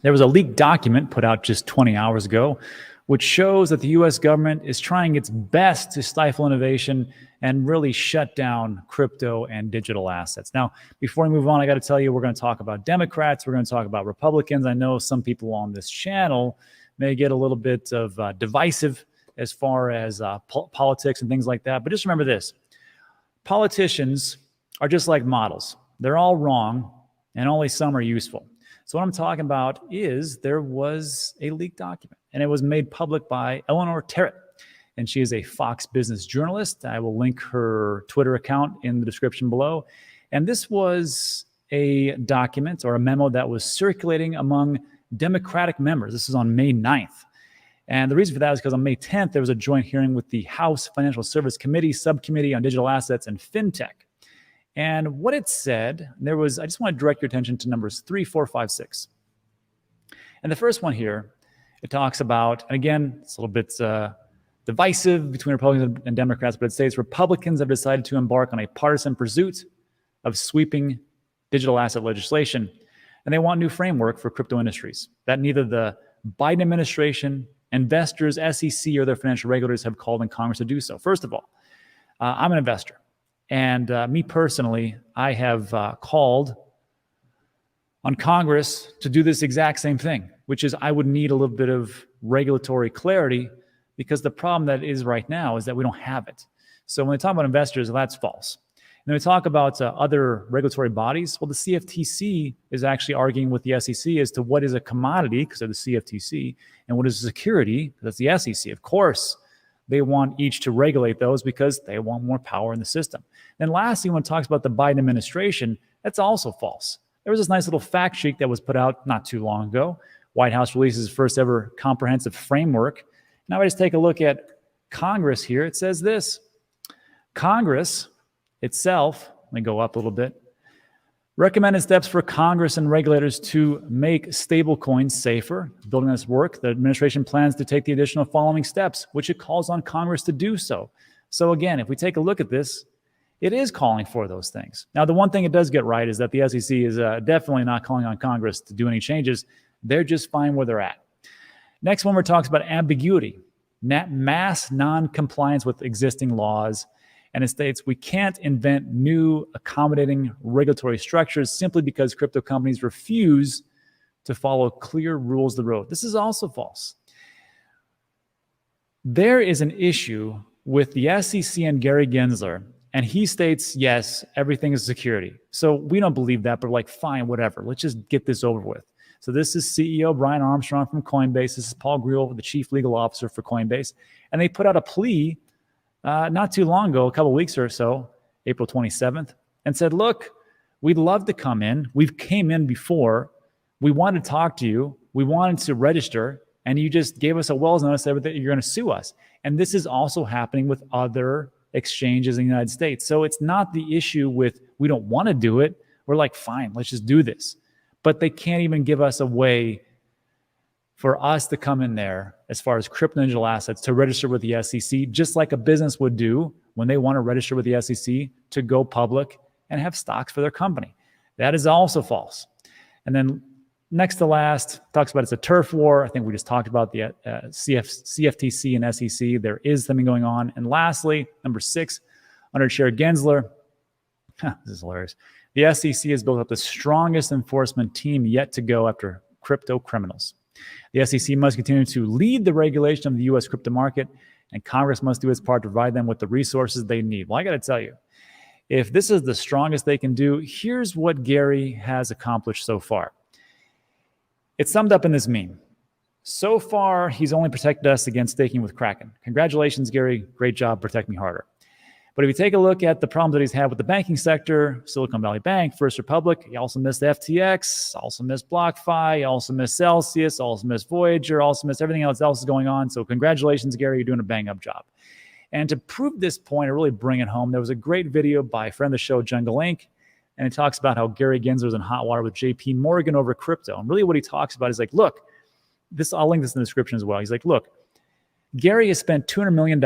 There was a leaked document put out just 20 hours ago, which shows that the US government is trying its best to stifle innovation and really shut down crypto and digital assets. Now, before we move on, I got to tell you, we're going to talk about Democrats, we're going to talk about Republicans. I know some people on this channel may get a little bit of divisive as far as politics and things like that. But just remember this: politicians are just like models. They're all wrong, and only some are useful. So what I'm talking about is there was a leaked document, and it was made public by Eleanor Terrett, and she is a Fox Business journalist. I will link her Twitter account in the description below. And this was a document or a memo that was circulating among Democratic members. This is on May 9th. And the reason for that is because on May 10th, there was a joint hearing with the House Financial Service Committee, Subcommittee on Digital Assets and FinTech. And what it said, I just want to direct your attention to numbers 3, 4, 5, 6. And the first one here, it talks about, and again, it's a little bit divisive between Republicans and Democrats, but it states Republicans have decided to embark on a partisan pursuit of sweeping digital asset legislation. And they want a new framework for crypto industries that neither the Biden administration, investors, SEC, or their financial regulators have called on Congress to do so. First of all, I'm an investor. And me personally, I have called on Congress to do this exact same thing, which is I would need a little bit of regulatory clarity, because the problem that is right now is that we don't have it. So when we talk about investors, that's false. And when we talk about other regulatory bodies, well, the CFTC is actually arguing with the SEC as to what is a commodity, because of the CFTC, and what is a security, that's the SEC. Of course, they want each to regulate those because they want more power in the system. And lastly, when it talks about the Biden administration, that's also false. There was this nice little fact sheet that was put out not too long ago. White House releases its first ever comprehensive framework. Now I just take a look at Congress here. It says this: Congress itself, let me go up a little bit, recommended steps for Congress and regulators to make stablecoins safer. Building on this work, the administration plans to take the additional following steps, which it calls on Congress to do so. So again, if we take a look at this, it is calling for those things. Now, the one thing it does get right is that the SEC is definitely not calling on Congress to do any changes. They're just fine where they're at. Next one, we're talking about ambiguity, mass non-compliance with existing laws. And it states we can't invent new accommodating regulatory structures simply because crypto companies refuse to follow clear rules of the road. This is also false. There is an issue with the SEC and Gary Gensler, and he states, yes, everything is security. So we don't believe that, but like, fine, whatever. Let's just get this over with. So this is CEO Brian Armstrong from Coinbase. This is Paul Grewal, the chief legal officer for Coinbase. And they put out a plea not too long ago, a couple of weeks or so, April 27th, and said, look, we'd love to come in. We've came in before. We wanted to talk to you. We wanted to register, and you just gave us a Wells notice that you're going to sue us. And this is also happening with other exchanges in the United States. So it's not the issue with we don't want to do it. We're like, fine, let's just do this. But they can't even give us a way for us to come in there as far as crypto digital assets to register with the SEC, just like a business would do when they want to register with the SEC to go public and have stocks for their company. That is also false. And then next to last, talks about it's a turf war. I think we just talked about the CFTC and SEC. There is something going on. And lastly, number 6, under Chair Gensler, this is hilarious. The SEC has built up the strongest enforcement team yet to go after crypto criminals. The SEC must continue to lead the regulation of the U.S. crypto market, and Congress must do its part to provide them with the resources they need. Well, I got to tell you, if this is the strongest they can do, here's what Gary has accomplished so far. It's summed up in this meme. So far, he's only protected us against staking with Kraken. Congratulations, Gary. Great job. Protect me harder. But if you take a look at the problems that he's had with the banking sector, Silicon Valley Bank, First Republic, he also missed FTX, also missed BlockFi, also missed Celsius, also missed Voyager, also missed everything else is going on. So congratulations, Gary, you're doing a bang-up job. And to prove this point or really bring it home, there was a great video by a friend of the show, Jungle Inc., and it talks about how Gary Gensler was in hot water with JP Morgan over crypto. And really what he talks about is like, look, I'll link this in the description as well. He's like, look, Gary has spent $200 million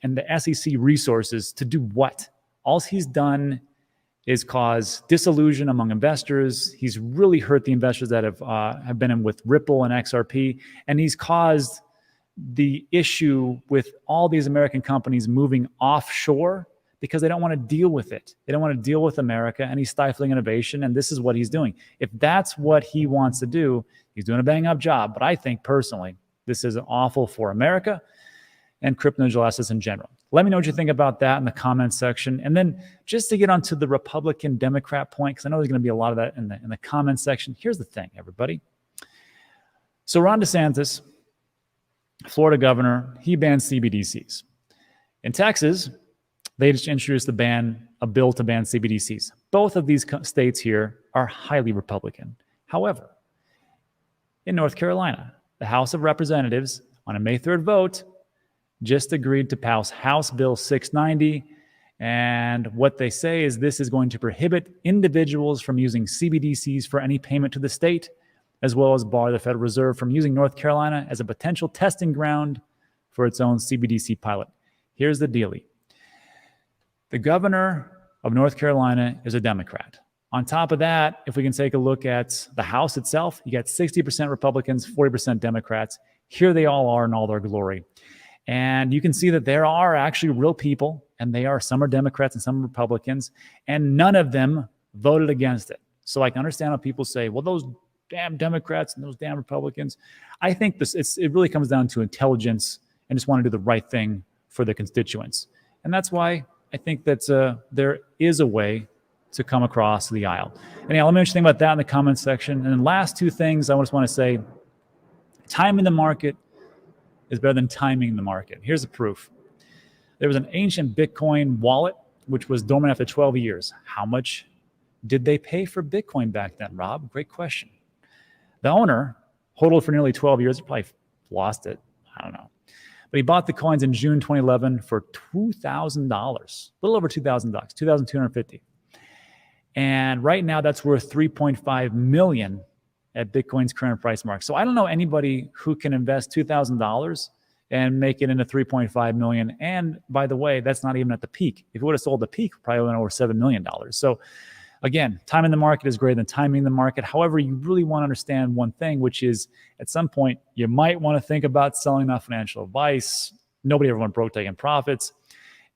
in the SEC resources to do what? All he's done is cause disillusion among investors. He's really hurt the investors that have been in with Ripple and XRP, and he's caused the issue with all these American companies moving offshore because they don't want to deal with it. They don't want to deal with America, and he's stifling innovation, and this is what he's doing. If that's what he wants to do, he's doing a bang-up job. But I think personally, this is awful for America and crypto digital assets in general. Let me know what you think about that in the comments section. And then just to get onto the Republican Democrat point, because I know there's going to be a lot of that in the comments section. Here's the thing, everybody. So Ron DeSantis, Florida governor, he banned CBDCs. In Texas, they just introduced a bill to ban CBDCs. Both of these states here are highly Republican. However, in North Carolina, the House of Representatives, on a May 3rd vote, just agreed to pass House Bill 690. And what they say is this is going to prohibit individuals from using CBDCs for any payment to the state, as well as bar the Federal Reserve from using North Carolina as a potential testing ground for its own CBDC pilot. Here's the dealie. The governor of North Carolina is a Democrat. On top of that, if we can take a look at the House itself, you got 60% Republicans, 40% Democrats. Here they all are in all their glory. And you can see that there are actually real people, and some are Democrats and some are Republicans, and none of them voted against it. So I can understand how people say, well, those damn Democrats and those damn Republicans. I think it really comes down to intelligence and just want to do the right thing for the constituents. And that's why I think that there is a way to come across the aisle. Anyhow, let me know what you think about that in the comments section. And then last two things I just want to say, timing the market is better than timing the market. Here's the proof. There was an ancient Bitcoin wallet, which was dormant after 12 years. How much did they pay for Bitcoin back then, Rob? Great question. The owner hodled for nearly 12 years. He probably lost it. I don't know. But he bought the coins in June 2011 for $2,000, a little over $2,000, $2,250. And right now that's worth $3.5 million at Bitcoin's current price mark. So I don't know anybody who can invest $2,000 and make it into $3.5 million. And by the way, that's not even at the peak. If it would have sold the peak, probably went over $7 million. So again, timing the market is greater than timing the market. However, you really want to understand one thing, which is at some point, you might want to think about selling that financial advice. Nobody ever went broke taking profits.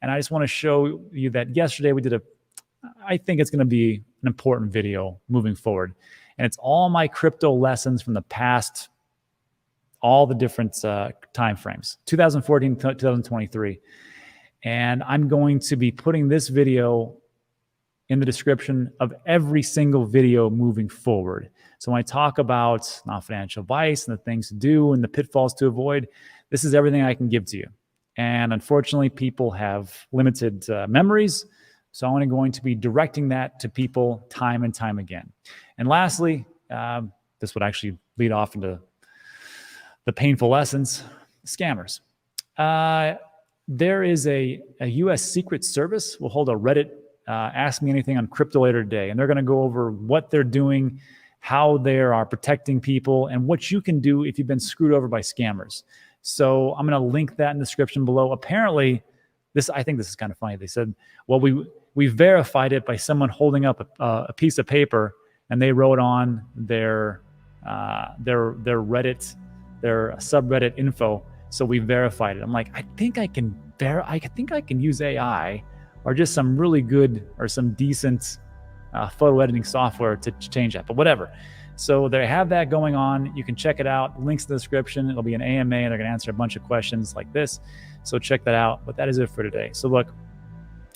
And I just want to show you that yesterday we did I think it's going to be an important video moving forward. And it's all my crypto lessons from the past, all the different time frames, 2014 to 2023. And I'm going to be putting this video in the description of every single video moving forward. So when I talk about non-financial advice and the things to do and the pitfalls to avoid, this is everything I can give to you. And unfortunately, people have limited memories. So I'm going to be directing that to people time and time again. And lastly, this would actually lead off into the painful lessons, scammers. There is a U.S. Secret Service will hold a Reddit Ask Me Anything on Crypto later today. And they're going to go over what they're doing, how they are protecting people, and what you can do if you've been screwed over by scammers. So I'm going to link that in the description below. Apparently, I think this is kind of funny. They said, well, we verified it by someone holding up a piece of paper, and they wrote on their Reddit, their subreddit info. So we verified it. I'm like, I think I can use AI or just some really good or some decent photo editing software to change that. But whatever. So they have that going on. You can check it out. Links in the description. It'll be an AMA, and they're going to answer a bunch of questions like this. So check that out. But that is it for today. So look,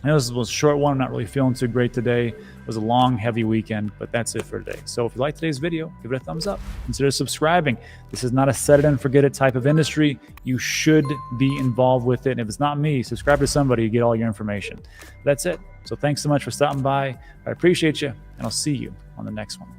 I know this was a short one. I'm not really feeling too great today. It was a long, heavy weekend, but that's it for today. So if you like today's video, give it a thumbs up. Consider subscribing. This is not a set it and forget it type of industry. You should be involved with it. And if it's not me, subscribe to somebody to get all your information. That's it. So thanks so much for stopping by. I appreciate you, and I'll see you on the next one.